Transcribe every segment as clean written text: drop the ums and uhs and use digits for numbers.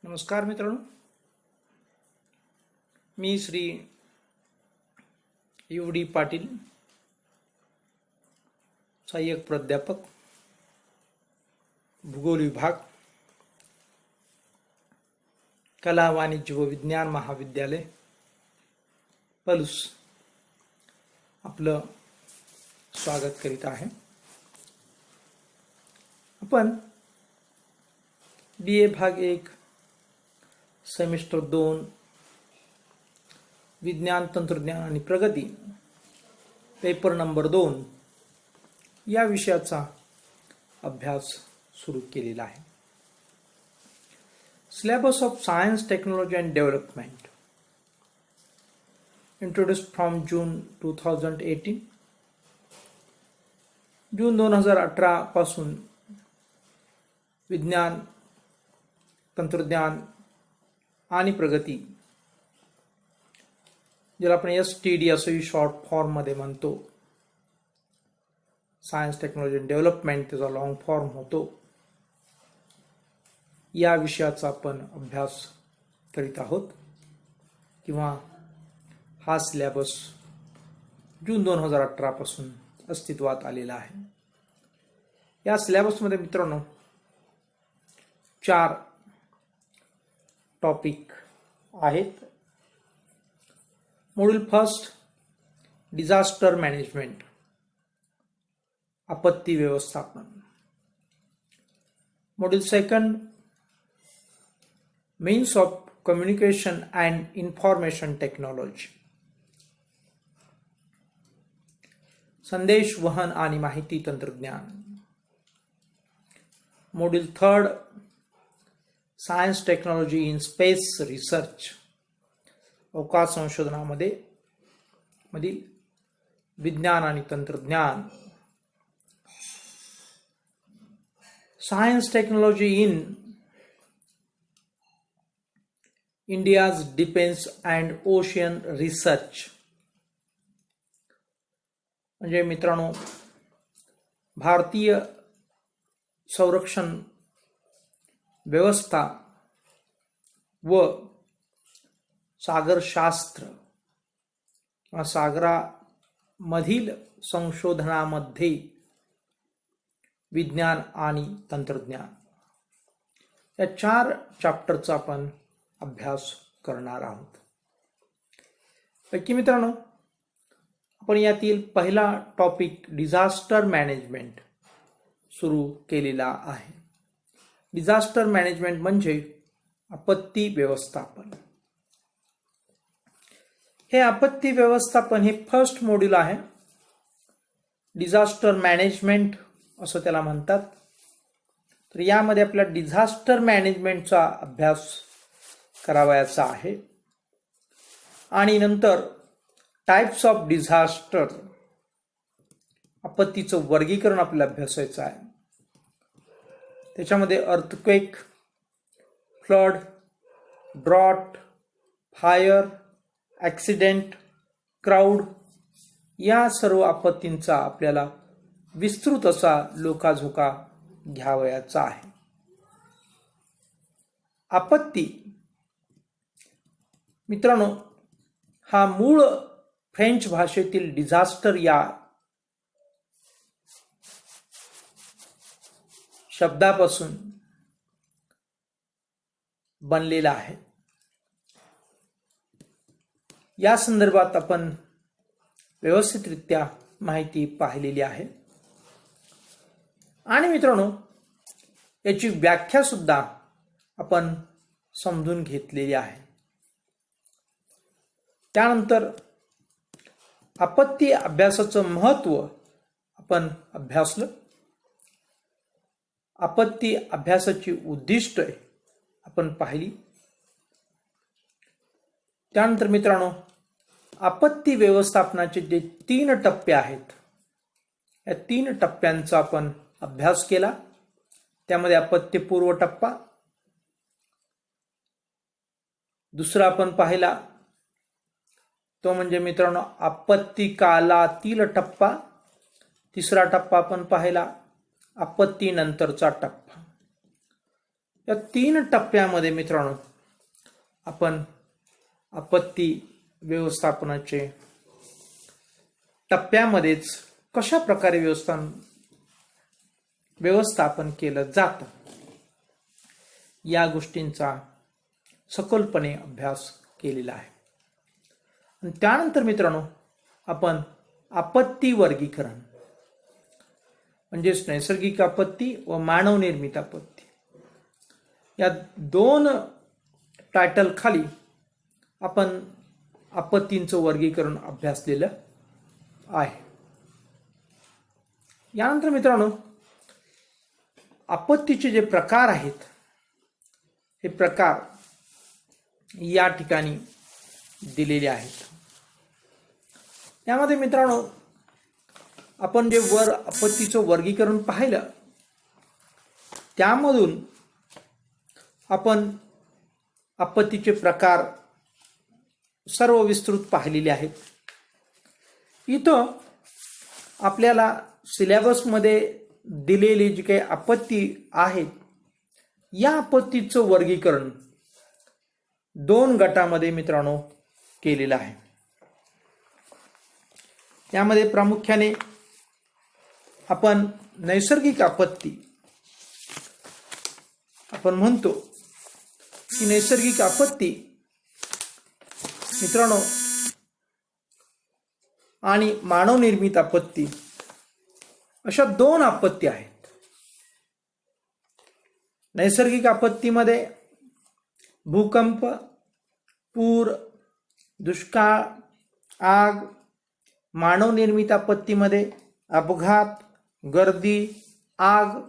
नमस्कार मित्रांनो, मी श्री UD पाटील, सहाय्यक प्राध्यापक, भूगोल विभाग, कला वाणिज्य व विज्ञान महाविद्यालय पलूस आपलं स्वागत करीत आहे. आपण BA भाग 1 सेमिस्टर 2 विज्ञान तंत्रज्ञान आणि प्रगती पेपर नंबर 2 या विषयाचा अभ्यास सुरू केलेला आहे. Syllabus of science technology and development introduced from June 2018. जून 2018 पासून विज्ञान तंत्रज्ञान आणि प्रगती, ज्याला आपण STD असंही शॉर्ट फॉर्म मध्ये म्हणतो, सायन्स टेक्नॉलॉजी अँड डेव्हलपमेंट त्याचा लॉंग फॉर्म होतो, या विषयाचा आपण अभ्यास करीत आहोत किंवा हा सिलेबस जून 2018 पासून अस्तित्वात आलेला आहे. या सिलेबसमध्ये मित्रांनो 4 टॉपिक आहेत. मॉड्यूल फर्स्ट डिझास्टर मॅनेजमेंट, आपत्ती व्यवस्थापन. Module second means of communication and information technology, संदेश वहन आणि माहिती तंत्रज्ञान. Module third science technology in space research, अवकाश संशोधनामध्ये मधील विज्ञान आणि तंत्रज्ञान. Science technology in India's defence and ocean research, म्हणजे मित्रांनो भारतीय संरक्षण व्यवस्था व सागरशास्त्र किंवा सागरामधील संशोधनामध्ये विज्ञान आणि तंत्रज्ञान, या 4 चॅप्टरचा आपण अभ्यास करणार आहोत. पैकी मित्रांनो आपण यातील पहिला टॉपिक डिझास्टर मॅनेजमेंट सुरू केलेला आहे. डिझास्टर मॅनेजमेंट म्हणजे आपत्ती व्यवस्थापन. हे आपत्ती व्यवस्थापन हे फर्स्ट मॉड्यूल आहे. डिझास्टर मॅनेजमेंट असं त्याला म्हणतात. तर यामध्ये आपल्या डिझास्टर मॅनेजमेंटचा अभ्यास करावयाचा आहे आणि नंतर टाइप्स ऑफ डिझास्टर, आपत्तीचं वर्गीकरण आपल्याला अभ्यासायचं आहे. त्याच्यामध्ये earthquake, flood, drought, fire, accident, crowd या सर्व आपत्तींचा आपल्याला विस्तृत असा लोकाझोका घ्यावयाचा आहे. आपत्ती मित्रांनो हा मूळ फ्रेंच भाषेतील डिझास्टर या शब्दापासून बनलेला आहे. या संदर्भात आपण व्यवस्थितरित्या माहिती पाहिलेली आहे आणि मित्रांनो याची व्याख्या सुद्धा आपण समजून घेतलेली आहे. त्यानंतर आपत्ती अभ्यासाचं महत्त्व आपण अभ्यासलं. आपत्ती अभ्यासाची उद्दिष्टे आपण पाहिली. त्यानंतर मित्रांनो आपत्ती व्यवस्थापनाचे जे 3 टप्पे आहेत, या 3 टप्प्यांचा आपण अभ्यास केला. त्यामध्ये आपत्तीपूर्व टप्पा, दुसरा आपण पाहिला तो म्हणजे मित्रांनो आपत्ती कालातील टप्पा, तिसरा टप्पा आपण पाहिला आपत्ती नंतरचा टप्पा. या 3 टप्प्यामध्ये मित्रांनो आपण आपत्ती व्यवस्थापनाचे टप्प्यामध्येच कशा प्रकारे व्यवस्थापन केलं जातं या गोष्टींचा सखोलपणे अभ्यास केलेला आहे. आणि त्यानंतर मित्रांनो आपण आपत्ती वर्गीकरण म्हणजेच नैसर्गिक आपत्ती व मानवनिर्मित आपत्ती या 2 टायटल खाली आपण आपत्तींचं वर्गीकरण अभ्यासलेलं आहे. यानंतर मित्रांनो आपत्तीचे जे प्रकार आहेत हे प्रकार या ठिकाणी दिलेले आहेत. यामध्ये मित्रांनो आपण जे आपत्तीचं वर्गीकरण पाहिलं त्यामधून आपण आपत्तीचे प्रकार सर्व विस्तृत पाहिलेले आहेत. इथं आपल्याला सिलेबसमध्ये दिलेली जी काही आपत्ती आहेत या आपत्तीचं वर्गीकरण 2 गटामध्ये मित्रांनो केलेलं आहे. यामध्ये प्रामुख्याने आपण नैसर्गिक आपत्ती आपण म्हणतो की नैसर्गिक आपत्ती मित्रांनो आणि मानवनिर्मित आपत्ती अशा 2 आपत्ती आहेत. नैसर्गिक आपत्तीमध्ये भूकंप, पूर, दुष्काळ, आग, मानवनिर्मित आपत्तीमध्ये अपघात, गर्दी, आग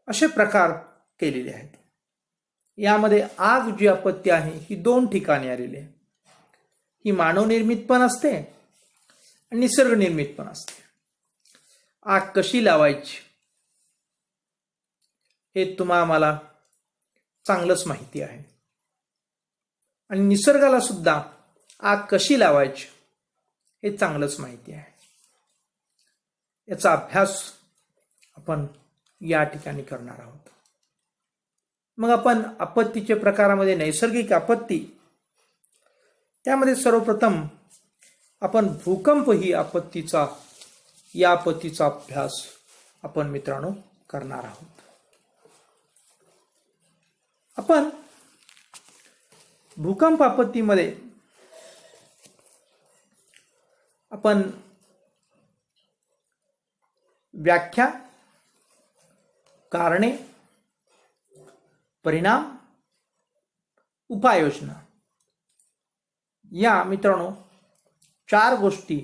असे प्रकार केलेले आहेत. यामध्ये आग जी आपत्ती आहे ही 2 ठिकाणी आलेली आहे. ही मानवनिर्मित पण असते आणि निसर्गनिर्मित पण असते. आग कशी लावायची हे आम्हाला चांगलंच माहिती आहे आणि निसर्गाला सुद्धा आग कशी लावायची हे चांगलंच माहिती आहे. याचा अभ्यास आपण या ठिकाणी करणार आहोत. मग आपण आपत्तीच्या प्रकारामध्ये नैसर्गिक आपत्ती त्यामध्ये सर्वप्रथम आपण भूकंप ही या आपत्तीचा अभ्यास आपण मित्रांनो करणार आहोत. आपण भूकंप आपत्तीमध्ये आपण व्याख्या, कारणे, परिणाम, उपाययोजना या मित्रांनो 4 गोष्टी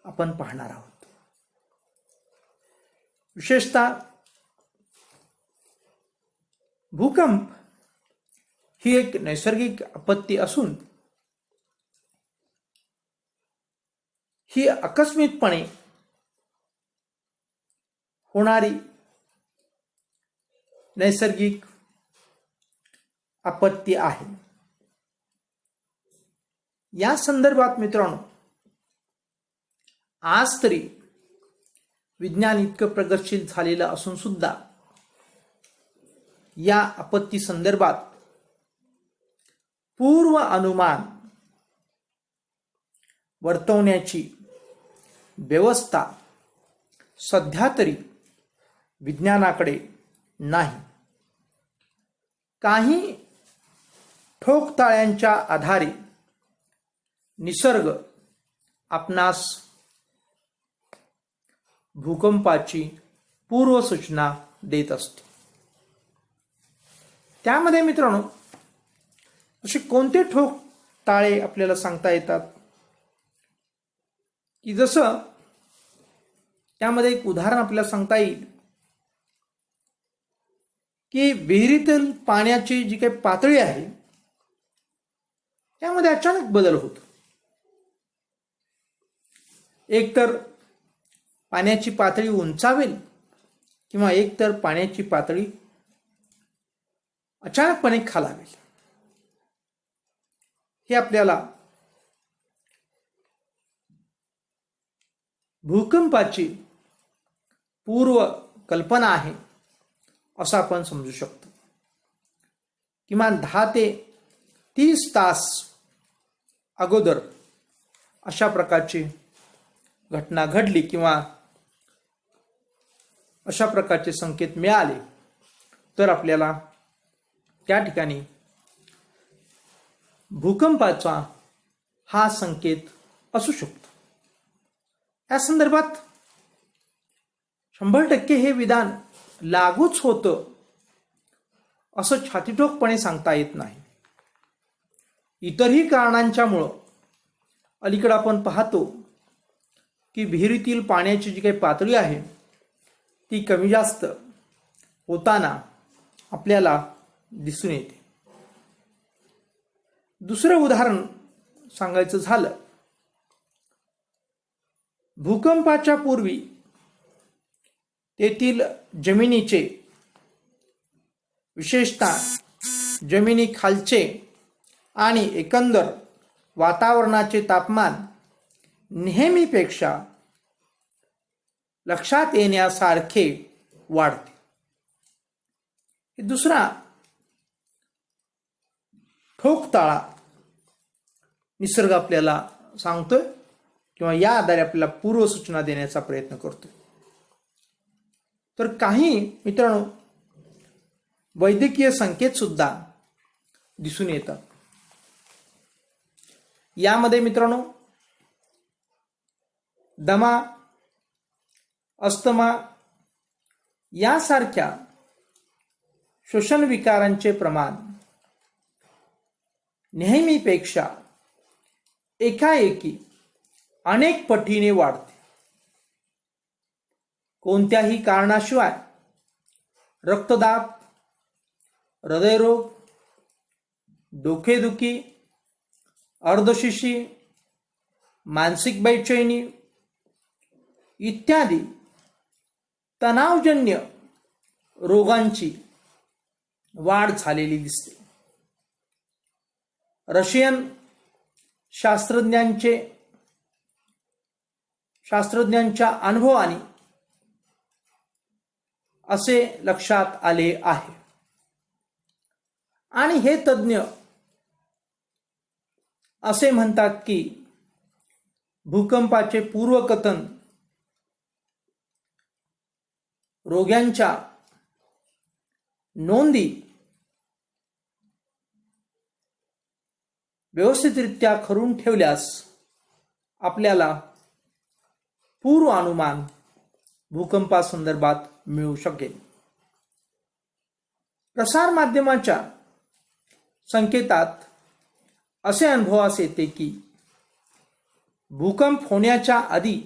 आपण पाहणार आहोत. विशेषतः भूकंप ही एक नैसर्गिक आपत्ती असून ही आकस्मिकपणे होणारी नैसर्गिक आपत्ती आहे. या संदर्भात मित्रांनो आज तरी विज्ञान इतकं प्रगतशील झालेलं असून सुद्धा या आपत्ती संदर्भात पूर्व अनुमान वर्तवण्याची व्यवस्था सध्या तरी विज्ञानाकडे नाही. काही ठोकताळ्यांच्या आधारे निसर्ग आपणास भूकंपाची पूर्वसूचना देत असते. त्यामध्ये मित्रांनो असे कोणते ठोकताळे आपल्याला सांगता येतात की जसं त्यामध्ये एक उदाहरण आपल्याला सांगता येईल की विहिरीतील पाण्याची जी काही पातळी आहे त्यामध्ये अचानक बदल होतो. एकतर पाण्याची पातळी उंचावेल किंवा एकतर पाण्याची पातळी अचानकपणे खालावेल. हे आपल्याला भूकंपाची पूर्व कल्पना आहे असं आपण समजू शकतो. किमान 10 ते 30 तास अगोदर अशा प्रकारची घटना घडली किंवा अशा प्रकारचे संकेत मिळाले तर आपल्याला त्या ठिकाणी भूकंपाचा हा संकेत असू शकतो. या संदर्भात 100% हे विधान लागूच होतं असं छातीठोकपणे सांगता येत नाही. इतरही कारणांच्यामुळं अलीकडे आपण पाहतो की विहिरीतील पाण्याची जी काही पातळी आहे ती कमी जास्त होताना आपल्याला दिसून येते. दुसरं उदाहरण सांगायचं झालं, भूकंपाच्या पूर्वी तेथील जमिनीचे, विशेषतः जमिनी खालचे आणि एकंदर वातावरणाचे तापमान नेहमीपेक्षा लक्षात येण्यासारखे वाढते. दुसरा ठोकताळा निसर्ग आपल्याला सांगतोय किंवा या आधारे आपल्याला पूर्वसूचना देण्याचा प्रयत्न करतोय. तर काही मित्रांनो वैद्यकीय संकेत सुद्धा दिसून येतात. यामध्ये मित्रांनो दमा, अस्थमा यासारख्या श्वसन विकारांचे प्रमाण नेहमीपेक्षा एकाएकी अनेक पटीने वाढते. कोणत्याही कारणाशिवाय रक्तदाब, हृदयरोग, डोकेदुखी, अर्धशिशी, मानसिक बेचैनी इत्यादी तणावजन्य रोगांची वाढ झालेली दिसते. रशियन शास्त्रज्ञांच्या अनुभवाने असे लक्षात आले आहे आणि हे तज्ज्ञ असे म्हणतात की भूकंपाचे पूर्वकथन रोग्यांच्या नोंदी व्यवस्थितरित्या करून ठेवल्यास आपल्याला पूर्वानुमान भूकंपासंदर्भात मिळू शकेल. प्रसार माध्यमाच्या संकेतात असे अनुभवास येते की भूकंप होण्याच्या आधी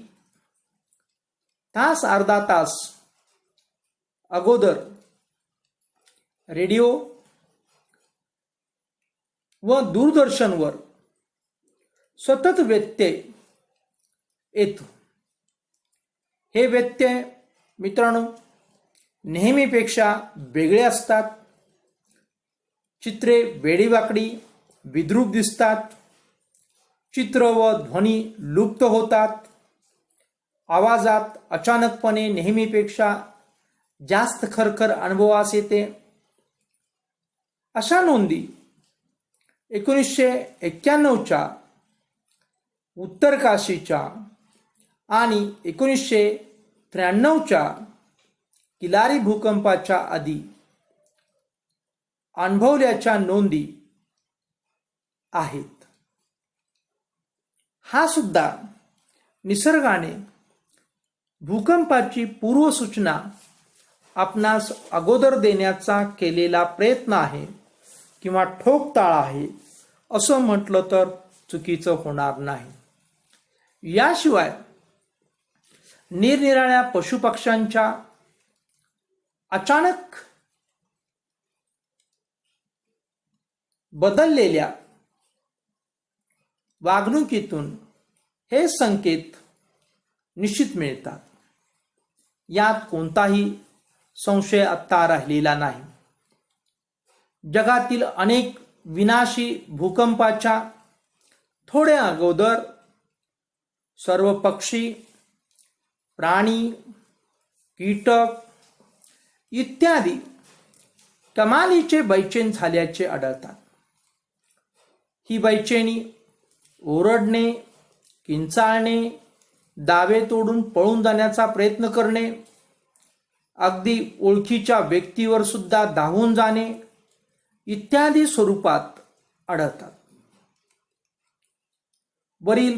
तास अर्धा तास अगोदर रेडिओ व दूरदर्शनवर सतत व्यत्यय येतो. हे व्यत्यय मित्रांनो नेहमीपेक्षा वेगळे असतात. चित्रे वेडीवाकडी विद्रूप दिसतात. चित्र व ध्वनी लुप्त होतात. आवाजात अचानकपणे नेहमीपेक्षा जास्त खरखर अनुभवास येते. अशा नोंदी 1991च्या उत्तरकाशीच्या आणि 1993च्या किलारी भूकंपाच्या आधी अनुभवल्याच्या नोंदी आहेत. हा सुद्धा निसर्गाने भूकंपाची पूर्वसूचना आपणास अगोदर देण्याचा केलेला प्रयत्न आहे किंवा ठोकताळा आहे असं म्हटलं तर चुकीचं होणार नाही. याशिवाय निरनिराळ्या पशुपक्ष्यांच्या अचानक बदललेल्या वागणुकीतून हे संकेत निश्चित मिळतात. यात कोणताही संशय आत्ता राहिलेला नाही. जगातील अनेक विनाशी भूकंपाच्या थोड्या अगोदर सर्व पक्षी, प्राणी, कीटक इत्यादी कमालीचे बैचेन झाल्याचे आढळतात. ही बैचेनी ओरडणे, किंचाळणे, दावे तोडून पळून जाण्याचा प्रयत्न करणे, अगदी ओळखीच्या व्यक्तीवर सुद्धा धावून जाणे इत्यादी स्वरूपात आढळतात. वरील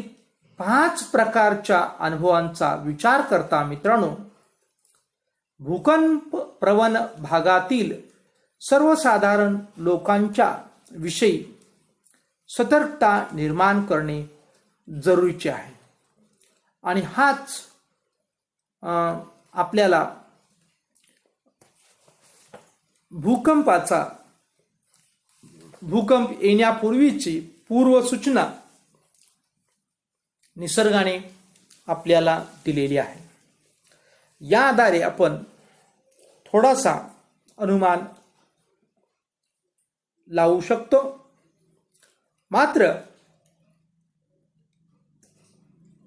5 प्रकारच्या अनुभवांचा विचार करता मित्रांनो, भूकंप प्रवण भागातील सर्वसाधारण लोकांच्या विषयी सतर्कता निर्माण करणे जरुरीचे आहे. आणि हाच आपल्याला भूकंप येण्यापूर्वीची पूर्वसूचना निसर्गाने आपल्याला दिलेली आहे. या आधारे आपण थोडासा अनुमान लावू शकतो. मात्र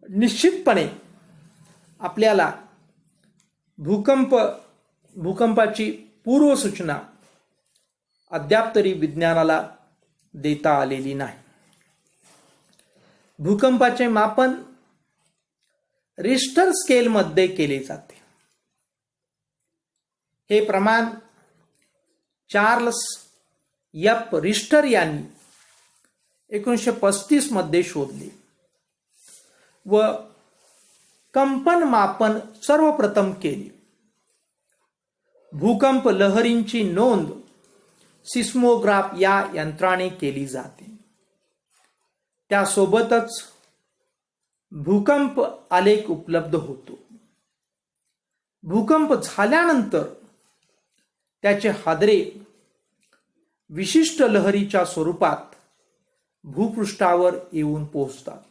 निश्चितपणे आपल्याला भूकंपाची पूर्वसूचना अद्याप तरी विज्ञानाला देता आलेली नाही. भूकंपाचे मापन रिश्टर स्केलमध्ये केले जाते. हे प्रमाण चार्ल्स एफ रिश्टर यांनी 1935 मध्ये शोधले व कंपन मापन सर्वप्रथम केले. भूकंप लहरींची नोंद सिस्मोग्राफ या यंत्राने केली जाते. त्यासोबतच भूकंप आलेख उपलब्ध होतो. भूकंप झाल्यानंतर त्याचे हादरे विशिष्ट लहरीच्या स्वरूपात भूपृष्ठावर येऊन पोहोचतात.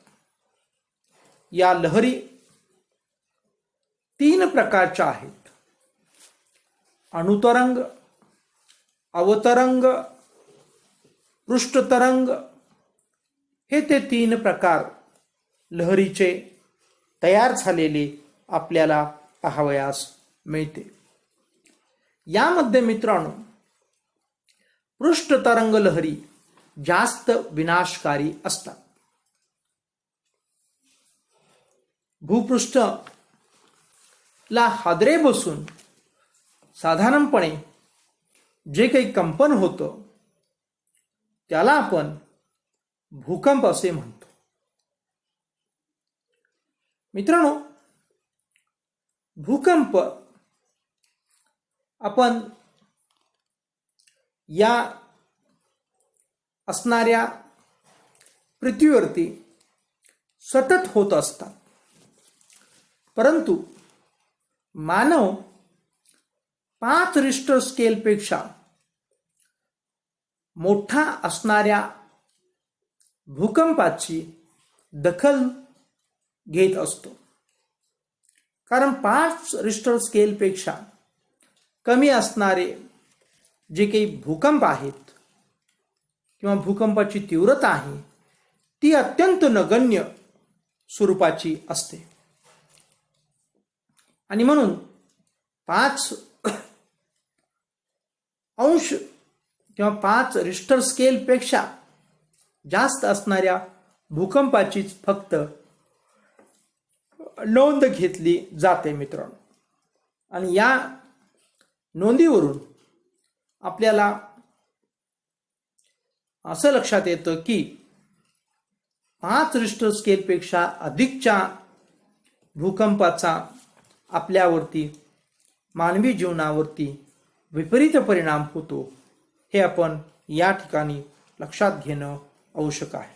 या लहरी 3 प्रकारच्या आहेत: अणुतरंग, अवतरंग, पृष्ठतरंग. हे ते 3 प्रकार लहरीचे तयार झालेले आपल्याला पाहावयास मिळते. यामध्ये मित्रांनो, पृष्ठतरंग लहरी जास्त विनाशकारी असतात. भूपृष्ठाला हादरे बसून साधारणपणे जे काही कंपन होतं त्याला आपण भूकंप असे म्हणतो. मित्रांनो, भूकंप आपण या असणाऱ्या पृथ्वीवरती सतत होत असतात. परंतु मानव 5 रिश्टर स्केलपेक्षा मोठा असणाऱ्या भूकंपाची दखल घेत असतो. कारण 5 रिश्टर स्केलपेक्षा कमी असणारे जे काही भूकंप आहेत किंवा भूकंपाची तीव्रता आहे ती अत्यंत नगण्य स्वरूपाची असते. आणि म्हणून 5 अंश किंवा 5 रिश्टर स्केलपेक्षा जास्त असणाऱ्या भूकंपाचीच फक्त नोंद घेतली जाते मित्रांनो. आणि या नोंदीवरून आपल्याला असं लक्षात येतं की 5 रिश्टर स्केलपेक्षा अधिकच्या भूकंपाचा आपल्यावरती, मानवी जीवनावरती विपरीत परिणाम होतो. हे आपण या ठिकाणी लक्षात घेणं आवश्यक आहे.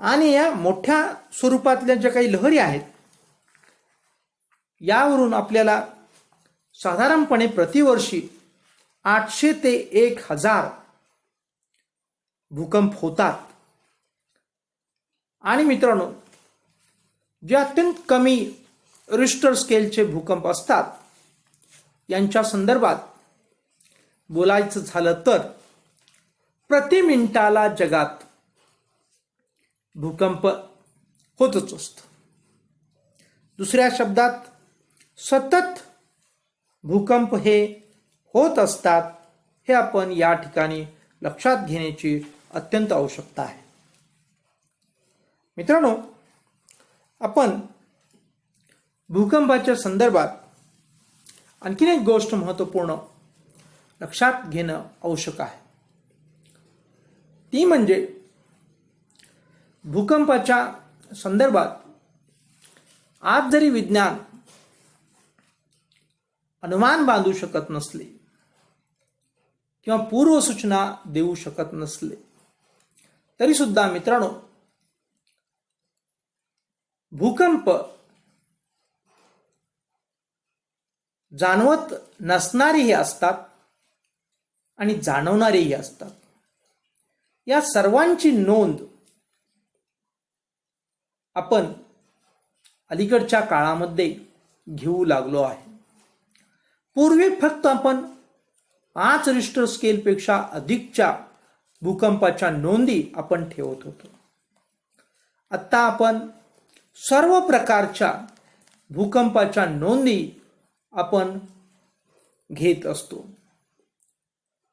आणि या मोठ्या स्वरूपातल्या ज्या काही लहरी आहेत यावरून आपल्याला साधारणपणे प्रतिवर्षी 800 ते 1000 भूकंप होतात. आणि मित्रांनो, जे अत्यंत कमी रिश्टर स्केलचे भूकंप असतात यांच्या संदर्भात बोलायचं झालं तर प्रति मिनिटाला जगात भूकंप होतच असतो. दुसऱ्या शब्दात सतत भूकंप हे होत असतात हे आपण या ठिकाणी लक्षात घेण्याची अत्यंत आवश्यकता आहे. मित्रांनो, आपण भूकंपाच्या संदर्भात आणखीन एक गोष्ट महत्त्वपूर्ण लक्षात घेणं आवश्यक आहे. ती म्हणजे भूकंपाच्या संदर्भात आज जरी विज्ञान अनुमान बांधू शकत नसले किंवा पूर्वसूचना देऊ शकत नसले तरी सुद्धा मित्रांनो, भूकंप जाणवत नसणारेही असतात आणि जाणवणारेही असतात. या सर्वांची नोंद आपण अलीकडच्या काळामध्ये घेऊ लागलो आहे. पूर्वी फक्त आपण 5 रिश्टर स्केलपेक्षा अधिकच्या भूकंपाच्या नोंदी आपण ठेवत होतो. आता आपण सर्व प्रकारच्या भूकंपाच्या नोंदी आपण घेत असतो.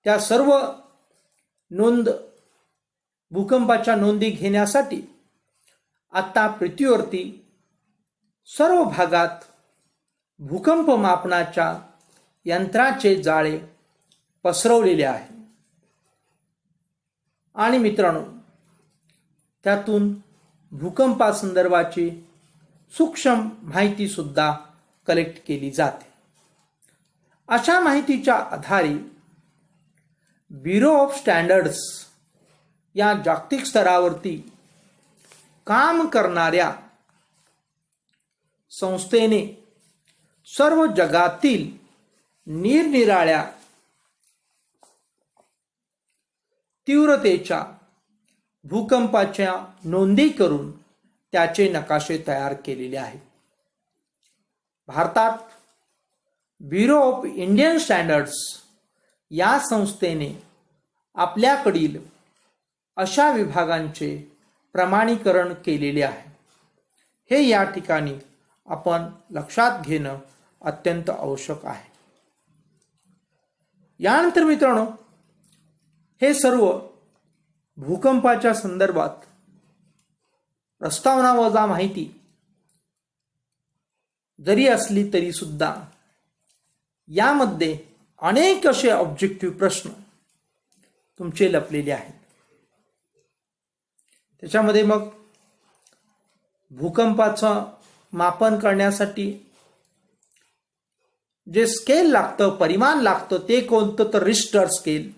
त्या सर्व भूकंपाच्या नोंदी घेण्यासाठी आता पृथ्वीवरती सर्व भागात भूकंप मापनाच्या यंत्राचे जाळे पसरवलेले आहे. आणि मित्रांनो, त्यातून भूकंपासंदर्भाची सूक्ष्म माहिती सुद्धा कलेक्ट केली जाते. अशा माहितीच्या आधारे ब्युरो ऑफ स्टँडर्ड्स या जागतिक स्तरावरती काम करणाऱ्या संस्थेने सर्व जगातील निरनिराळ्या तीव्रतेच्या भूकंपाच्या नोंदी करून त्याचे नकाशे तयार केलेले आहेत. भारतात ब्युरो ऑफ इंडियन स्टँडर्ड्स या संस्थेने आपल्याकडील अशा विभागांचे प्रमाणीकरण केलेले आहे. हे या ठिकाणी आपण लक्षात घेणं अत्यंत आवश्यक आहे. यानंतर मित्रांनो, हे सर्व भूकंपाच्या संदर्भात प्रस्तावना वजा माहिती जरी असली तरी सुद्धा यामध्ये अनेक असे ऑब्जेक्टिव्ह प्रश्न तुमचे लपलेले आहेत. त्याच्यामध्ये मग भूकंपाचं मापन करण्यासाठी जे स्केल लागतं, परिमाण लागतं, ते कोणतं तर रिश्टर स्केल.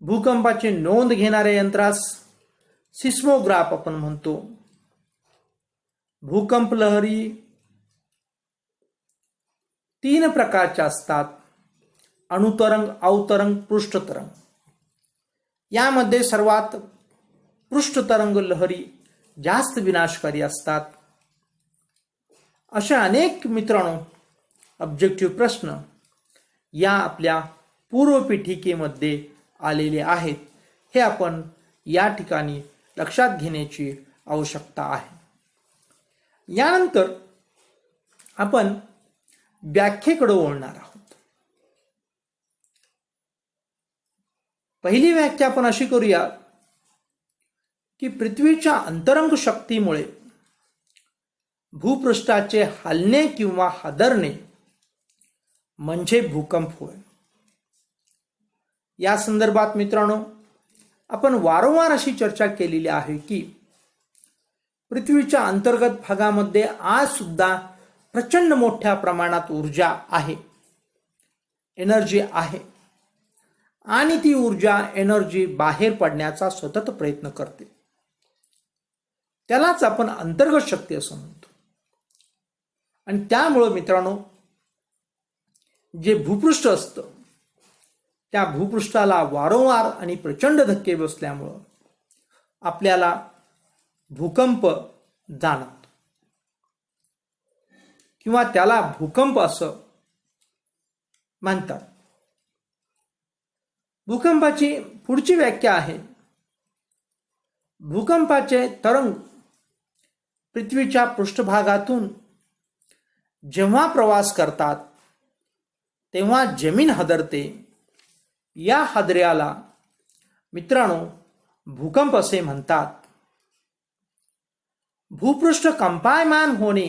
भूकंपाची नोंद घेणाऱ्या यंत्रास सिस्मोग्राफ आपण म्हणतो. भूकंप लहरी 3 प्रकारच्या असतात: अणुतरंग, अवतरंग, पृष्ठतरंग. यामध्ये सर्वात पृष्ठतरंग लहरी जास्त विनाशकारी असतात. अशा अनेक मित्रांनो ऑब्जेक्टिव्ह प्रश्न या आपल्या पूर्वपीठिकेमध्ये आलेले आहेत. हे आपण या ठिकाणी लक्षात घेण्याची आवश्यकता आहे. यानंतर आपण व्याख्येकडे वळणार आहोत. पहिली व्याख्या आपण अशी करूया की पृथ्वीच्या अंतरंग शक्तीमुळे भूपृष्ठाचे हलणे किंवा हादरणे म्हणजे भूकंप होय. या संदर्भात मित्रांनो, आपण वारंवार अशी चर्चा केलेली आहे की पृथ्वीच्या अंतर्गत भागामध्ये आज सुद्धा प्रचंड मोठ्या प्रमाणात ऊर्जा आहे, एनर्जी आहे, आणि ती ऊर्जा एनर्जी बाहेर पडण्याचा सतत प्रयत्न करते. त्यालाच आपण अंतर्गत शक्ती असं म्हणतो. आणि त्यामुळे मित्रांनो, जे भूपृष्ठ असतं त्या भूपृष्ठाला वारंवार आणि प्रचंड धक्के बसल्यामुळं आपल्याला भूकंप जाणवतो किंवा त्याला भूकंप असं म्हणतात. भूकंपाची पुढची व्याख्या आहे: भूकंपाचे तरंग पृथ्वीच्या पृष्ठभागातून जेव्हा प्रवास करतात तेव्हा जमीन हादरते. या हादऱ्याला मित्रांनो भूकंप असे म्हणतात. भूपृष्ठ कंपायमान होणे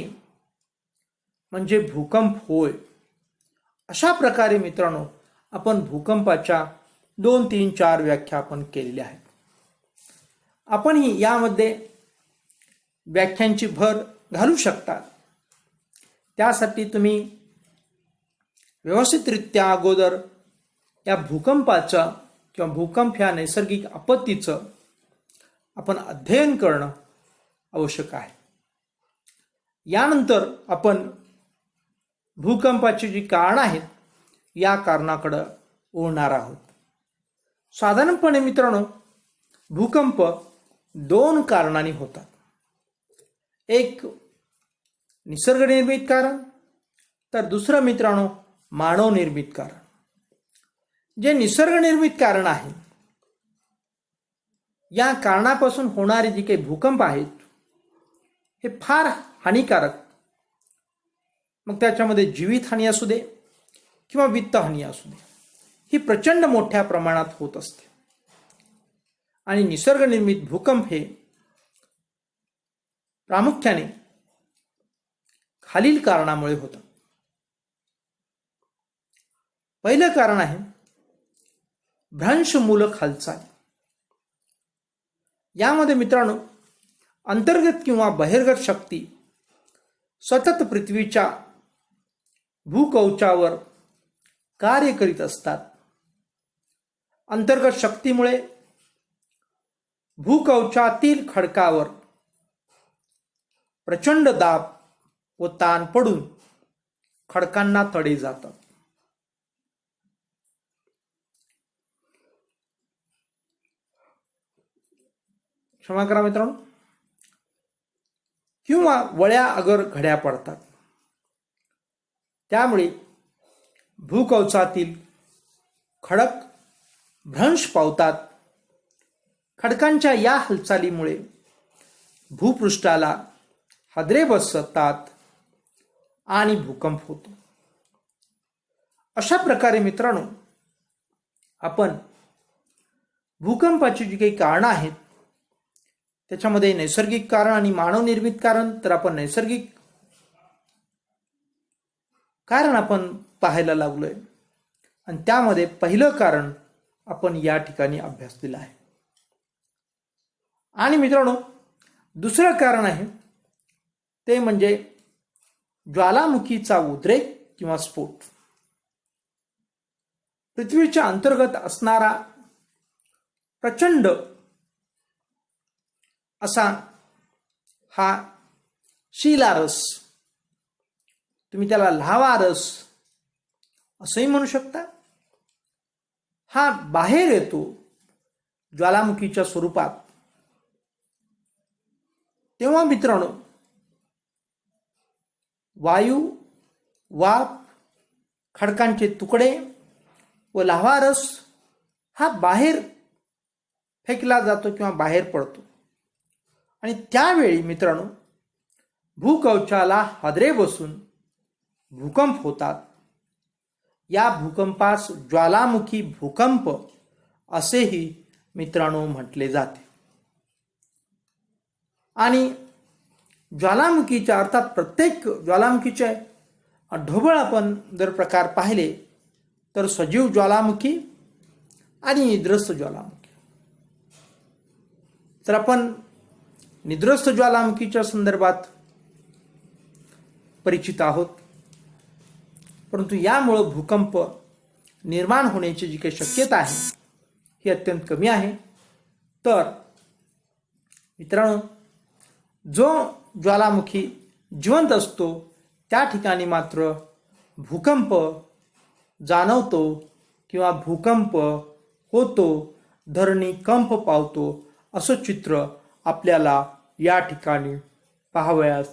म्हणजे भूकंप होय. अशा प्रकारे मित्रांनो आपण भूकंपाच्या 2, 3, 4 व्याख्या आपण केलेल्या आहेत. आपणही यामध्ये व्याख्यांची भर घालू शकता. त्यासाठी तुम्ही व्यवस्थितरित्या अगोदर या भूकंपाचं किंवा भूकंप ह्या नैसर्गिक आपत्तीचं आपण अध्ययन करणं आवश्यक आहे. यानंतर आपण भूकंपाची जी कारणं आहेत या कारणाकडे वळणार आहोत. साधारणपणे मित्रांनो भूकंप 2 कारणांनी होतात. एक निसर्गनिर्मित कारण, तर दुसरं मित्रांनो मानवनिर्मित कारण. जे निसर्गनिर्मित कारण आहे या कारणापासून होणारे जे काही भूकंप आहेत हे फार हानिकारक, मग त्याच्यामध्ये जीवितहानी असू दे किंवा वित्तहानी असू दे, ही प्रचंड मोठ्या प्रमाणात होत असते. आणि निसर्गनिर्मित भूकंप हे प्रामुख्याने खालील कारणामुळे होतं. पहिलं कारण आहे भ्रंशमूलक हालचाल. यामध्ये मित्रांनो अंतर्गत किंवा बहिर्गत शक्ती सतत पृथ्वीच्या भूकवचावर कार्य करीत असतात. अंतर्गत शक्तीमुळे भूकवचातील खडकावर प्रचंड दाब व ताण पडून खडकांना तडे जातात. क्षमा करा मित्रांनो, किंवा वळ्या अगर घड्या पडतात. त्यामुळे भूकवचातील खडक भ्रंश पावतात. खडकांच्या या हालचालीमुळे भूपृष्ठाला हादरे बसतात आणि भूकंप होतो. अशा प्रकारे मित्रांनो आपण भूकंपाची जी काही कारणं आहेत त्याच्यामध्ये नैसर्गिक कारण आणि मानवनिर्मित कारण, तर आपण नैसर्गिक कारण आपण पाहायला लागलोय. आणि त्यामध्ये पहिलं कारण आपण या ठिकाणी अभ्यासलेलं आहे. आणि मित्रांनो दुसरं कारण आहे ते म्हणजे ज्वालामुखीचा उद्रेक किंवा स्फोट. पृथ्वीच्या अंतर्गत असणारा प्रचंड असा हा शिलारस, तुम्ही त्याला लाव्हारस असंही म्हणू शकता, हा बाहेर येतो ज्वालामुखीच्या स्वरूपात. तेव्हा मित्रांनो वायू, वाफ, खडकांचे तुकडे व लाव्हारस हा बाहेर फेकला जातो किंवा बाहेर पडतो. आणि त्यावेळी मित्रांनो भूकवचाला हादरे बसून भूकंप होतात. या भूकंपास ज्वालामुखी भूकंप असेही मित्रांनो म्हटले जाते. आणि ज्वालामुखीच्या अर्थात प्रत्येक ज्वालामुखीचे ढोबळ आपण जर प्रकार पाहिले तर सजीव ज्वालामुखी आणि निद्रस्त ज्वालामुखी. तर आपण निद्रस्त ज्वालामुखीच्या संदर्भात परिचित आहोत, परंतु यामुळे भूकंप निर्माण होण्याची जी काही शक्यता आहे ही अत्यंत कमी आहे. तर मित्रांनो जो ज्वालामुखी जिवंत असतो त्या ठिकाणी मात्र भूकंप जाणवतो किंवा भूकंप होतो, धरणी कंप पावतो, असं चित्र आपल्याला या ठिकाणी पाहावयास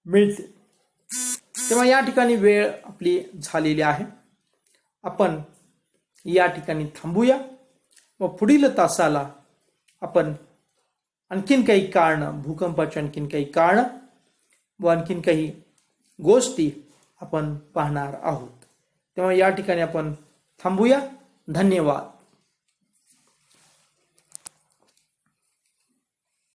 मिळते. तेव्हा या ठिकाणी वेळ आपली झालेली आहे. आपण या ठिकाणी थांबूया व पुढील तासाला आपण आणखीन काही कारणं, भूकंपाची आणखीन काही कारणं व आणखीन काही गोष्टी आपण पाहणार आहोत. तेव्हा या ठिकाणी आपण थांबूया. धन्यवाद.